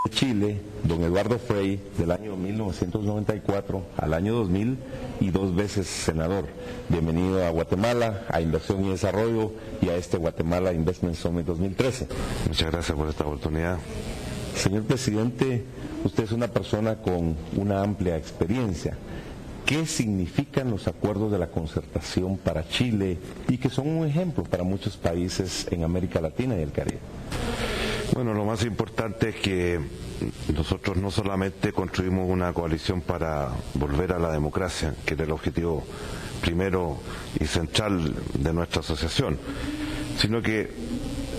Chile, don Eduardo Frei, del año 1994 al año 2000 y 2 veces senador. Bienvenido a Guatemala, a Inversión y Desarrollo y a este Guatemala Investment Summit 2013. Muchas gracias por esta oportunidad. Señor presidente, usted es una persona con una amplia experiencia. ¿Qué significan los acuerdos de la concertación para Chile y que son un ejemplo para muchos países en América Latina y el Caribe? Bueno, lo más importante es que nosotros no solamente construimos una coalición para volver a la democracia, que era el objetivo primero y central de nuestra asociación, sino que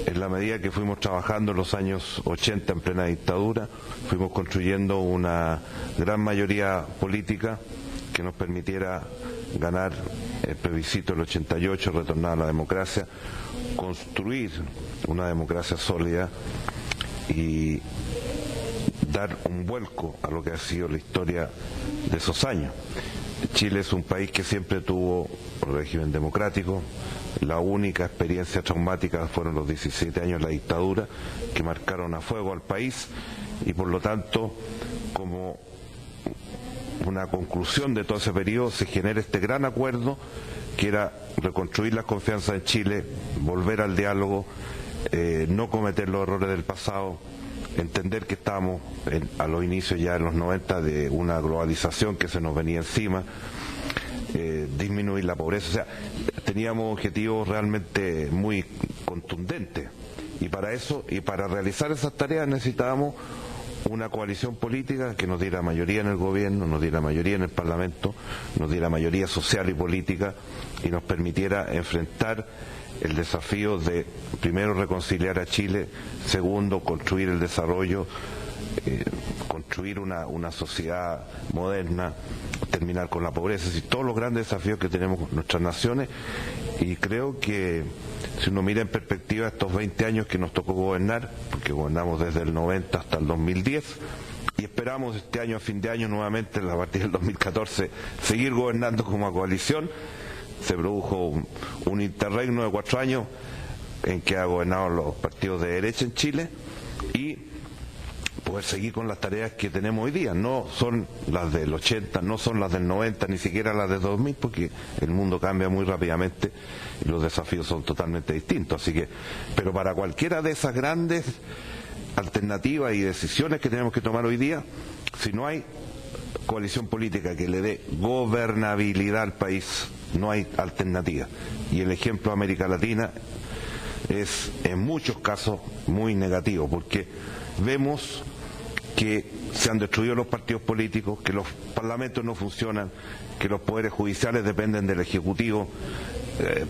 en la medida que fuimos trabajando en los años 80 en plena dictadura, fuimos construyendo una gran mayoría política que nos permitiera ganar el plebiscito del 88, retornar a la democracia, construir una democracia sólida y dar un vuelco a lo que ha sido la historia de esos años. Chile es un país que siempre tuvo un régimen democrático. La única experiencia traumática fueron los 17 años de la dictadura, que marcaron a fuego al país, y por lo tanto, como una conclusión de todo ese periodo, se genera este gran acuerdo que era reconstruir la confianza en Chile, volver al diálogo, no cometer los errores del pasado, entender que estábamos a los inicios ya en los 90 de una globalización que se nos venía encima, disminuir la pobreza. O sea, teníamos objetivos realmente muy contundentes, y para eso y para realizar esas tareas necesitábamos una coalición política que nos diera mayoría en el gobierno, nos diera mayoría en el Parlamento, nos diera mayoría social y política y nos permitiera enfrentar el desafío de, primero, reconciliar a Chile, segundo, construir el desarrollo, construir una sociedad moderna, terminar con la pobreza, y todos los grandes desafíos que tenemos nuestras naciones. Y creo que si uno mira en perspectiva estos 20 años que nos tocó gobernar, porque gobernamos desde el 90 hasta el 2010, y esperamos este año, a fin de año, nuevamente, a partir del 2014, seguir gobernando como coalición. Se produjo un interregno de 4 años en que ha gobernado los partidos de derecha en Chile, y poder seguir con las tareas que tenemos hoy día. No son las del 80, no son las del 90, ni siquiera las del 2000, porque el mundo cambia muy rápidamente y los desafíos son totalmente distintos. Así que, pero para cualquiera de esas grandes alternativas y decisiones que tenemos que tomar hoy día, si no hay coalición política que le dé gobernabilidad al país, no hay alternativa. Y el ejemplo de América Latina es en muchos casos muy negativo, porque vemos que se han destruido los partidos políticos, que los parlamentos no funcionan, que los poderes judiciales dependen del Ejecutivo.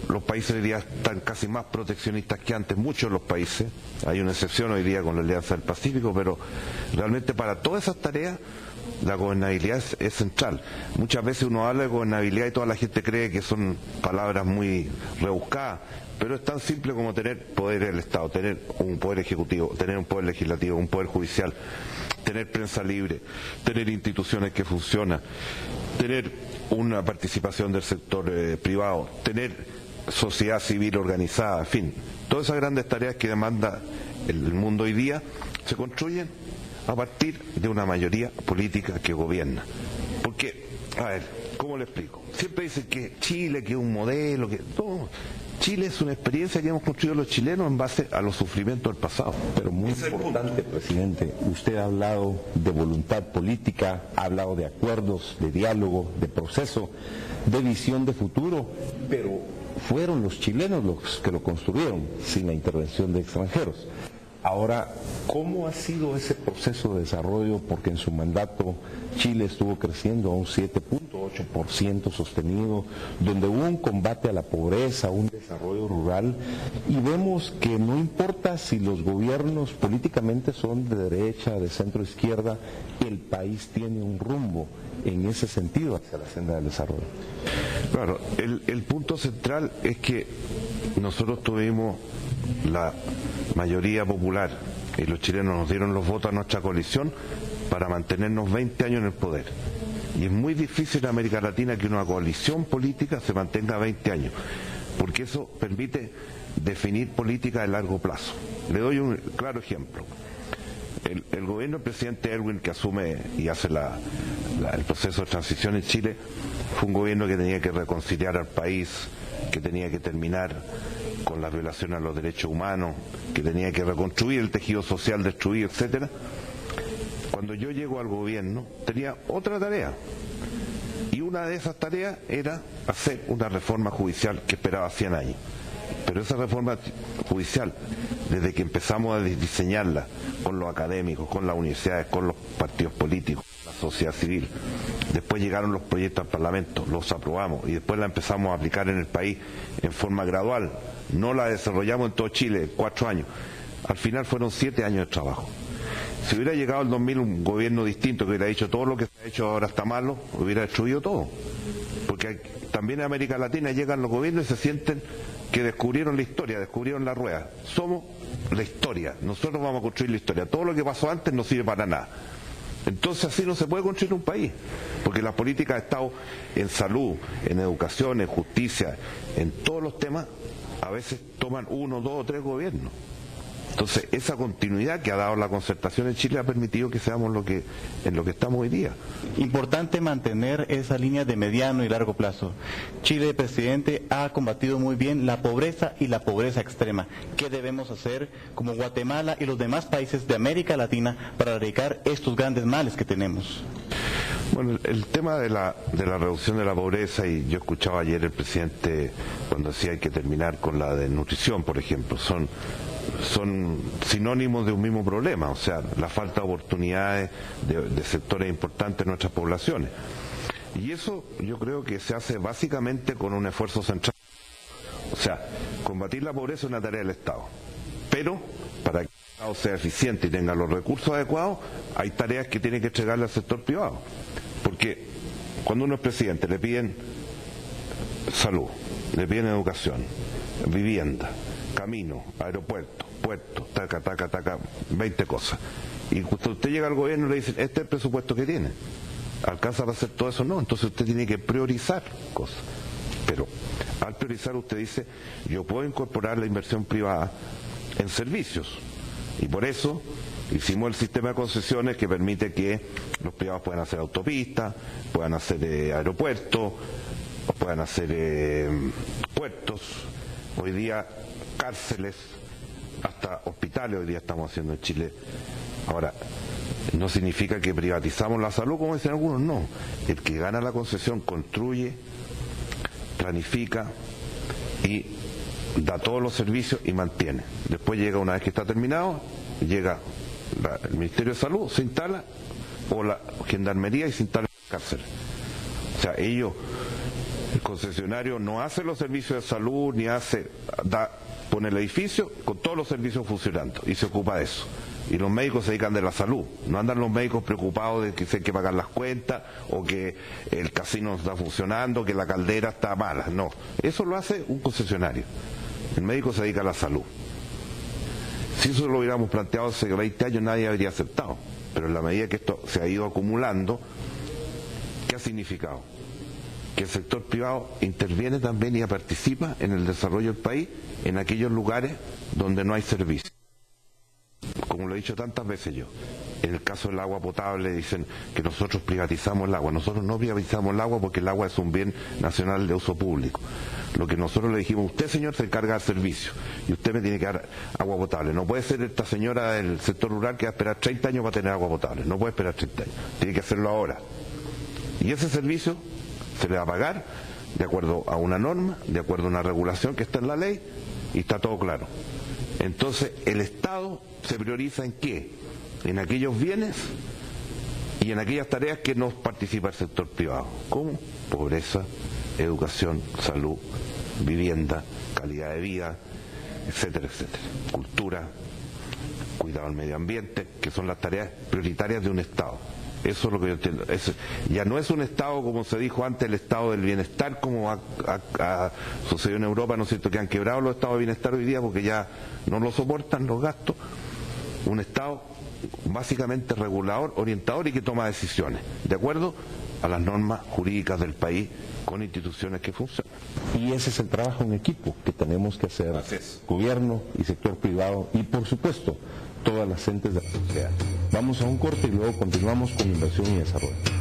Los países hoy día están casi más proteccionistas que antes, muchos de los países. Hay una excepción hoy día con la Alianza del Pacífico, pero realmente para todas esas tareas la gobernabilidad es central. Muchas veces uno habla de gobernabilidad y toda la gente cree que son palabras muy rebuscadas, pero es tan simple como tener poder del Estado, tener un poder ejecutivo, tener un poder legislativo, un poder judicial, tener prensa libre, tener instituciones que funcionan, tener una participación del sector privado, tener sociedad civil organizada, en fin. Todas esas grandes tareas que demanda el mundo hoy día se construyen a partir de una mayoría política que gobierna. Porque, a ver, ¿cómo le explico? Siempre dicen que Chile, que es un modelo, que no, Chile es una experiencia que hemos construido los chilenos en base a los sufrimientos del pasado. Pero muy importante, presidente, usted ha hablado de voluntad política, ha hablado de acuerdos, de diálogo, de proceso, de visión de futuro, pero fueron los chilenos los que lo construyeron sin la intervención de extranjeros. Ahora, ¿cómo ha sido ese proceso de desarrollo? Porque en su mandato Chile estuvo creciendo a un 7.8% sostenido, donde hubo un combate a la pobreza, un desarrollo rural, y vemos que no importa si los gobiernos políticamente son de derecha, de centro izquierda, el país tiene un rumbo en ese sentido hacia la senda del desarrollo. Claro, el punto central es que nosotros tuvimos la mayoría popular y los chilenos nos dieron los votos a nuestra coalición para mantenernos 20 años en el poder. Y es muy difícil en América Latina que una coalición política se mantenga 20 años, porque eso permite definir política de largo plazo. Le doy un claro ejemplo. el gobierno del presidente Erwin, que asume y hace el proceso de transición en Chile, fue un gobierno que tenía que reconciliar al país, que tenía que terminar con la violación a los derechos humanos, que tenía que reconstruir el tejido social destruido, etcétera. Cuando yo llego al gobierno tenía otra tarea, y una de esas tareas era hacer una reforma judicial que esperaba 100 años. Pero esa reforma judicial, desde que empezamos a diseñarla con los académicos, con las universidades, con los partidos políticos, la sociedad civil, después llegaron los proyectos al Parlamento, los aprobamos y después la empezamos a aplicar en el país en forma gradual. No la desarrollamos en todo Chile, 4 años. Al final fueron 7 años de trabajo. Si hubiera llegado el 2000 un gobierno distinto que hubiera dicho todo lo que se ha hecho ahora está malo, hubiera destruido todo. Porque también en América Latina llegan los gobiernos y se sienten que descubrieron la historia, descubrieron la rueda. Somos la historia, nosotros vamos a construir la historia. Todo lo que pasó antes no sirve para nada. Entonces así no se puede construir un país, porque las políticas de Estado en salud, en educación, en justicia, en todos los temas, a veces toman 1, 2 o 3 gobiernos. Entonces, esa continuidad que ha dado la concertación en Chile ha permitido que seamos en lo que estamos hoy día. Importante mantener esa línea de mediano y largo plazo. Chile, presidente, ha combatido muy bien la pobreza y la pobreza extrema. ¿Qué debemos hacer como Guatemala y los demás países de América Latina para erradicar estos grandes males que tenemos? Bueno, el tema de la reducción de la pobreza, y yo escuchaba ayer el presidente cuando decía hay que terminar con la desnutrición, por ejemplo, son sinónimos de un mismo problema, o sea, la falta de oportunidades de sectores importantes de nuestras poblaciones. Y eso yo creo que se hace básicamente con un esfuerzo central. O sea, combatir la pobreza es una tarea del Estado, pero para que el Estado sea eficiente y tenga los recursos adecuados, hay tareas que tiene que entregarle al sector privado. Porque cuando uno es presidente le piden salud, le piden educación, vivienda, camino, aeropuerto, puerto, taca, 20 cosas. Y cuando usted llega al gobierno le dicen, este es el presupuesto que tiene. ¿Alcanza para hacer todo eso? No, entonces usted tiene que priorizar cosas. Pero al priorizar usted dice, yo puedo incorporar la inversión privada en servicios. Y por eso hicimos el sistema de concesiones que permite que los privados puedan hacer autopistas, puedan hacer aeropuertos, puedan hacer puertos. Hoy día cárceles, hasta hospitales hoy día estamos haciendo en Chile. Ahora, no significa que privatizamos la salud, como dicen algunos, no. El que gana la concesión construye, planifica y da todos los servicios y mantiene. Después llega, una vez que está terminado, llega el Ministerio de Salud, se instala, o la Gendarmería y se instala en la cárcel. O sea, el concesionario no hace los servicios de salud, ni pone el edificio con todos los servicios funcionando y se ocupa de eso. Y los médicos se dedican de la salud. No andan los médicos preocupados de que se hay que pagar las cuentas o que el casino no está funcionando, que la caldera está mala. No, eso lo hace un concesionario. El médico se dedica a la salud. Si eso lo hubiéramos planteado hace 20 años nadie habría aceptado. Pero en la medida que esto se ha ido acumulando, ¿qué ha significado? Que el sector privado interviene también y participa en el desarrollo del país en aquellos lugares donde no hay servicio. Como lo he dicho tantas veces yo, en el caso del agua potable dicen que nosotros privatizamos el agua. Nosotros no privatizamos el agua porque el agua es un bien nacional de uso público. Lo que nosotros le dijimos, usted señor se encarga del servicio y usted me tiene que dar agua potable. No puede ser esta señora del sector rural que va a esperar 30 años para tener agua potable. No puede esperar 30 años, tiene que hacerlo ahora. Y ese servicio se le va a pagar de acuerdo a una norma, de acuerdo a una regulación que está en la ley y está todo claro. Entonces el Estado se prioriza en qué, en aquellos bienes y en aquellas tareas que no participa el sector privado, como pobreza, educación, salud, vivienda, calidad de vida, etcétera, etcétera, cultura, cuidado del medio ambiente, que son las tareas prioritarias de un Estado. Eso es lo que yo entiendo. Ya no es un Estado, como se dijo antes, el Estado del bienestar, como ha sucedido en Europa, ¿no es cierto?, que han quebrado los estados de bienestar hoy día porque ya no lo soportan los gastos. Un Estado básicamente regulador, orientador y que toma decisiones, de acuerdo a las normas jurídicas del país, con instituciones que funcionan. Y ese es el trabajo en equipo que tenemos que hacer, gobierno y sector privado, y por supuesto, todas las entes de la sociedad. Vamos a un corte y luego continuamos con inversión y desarrollo.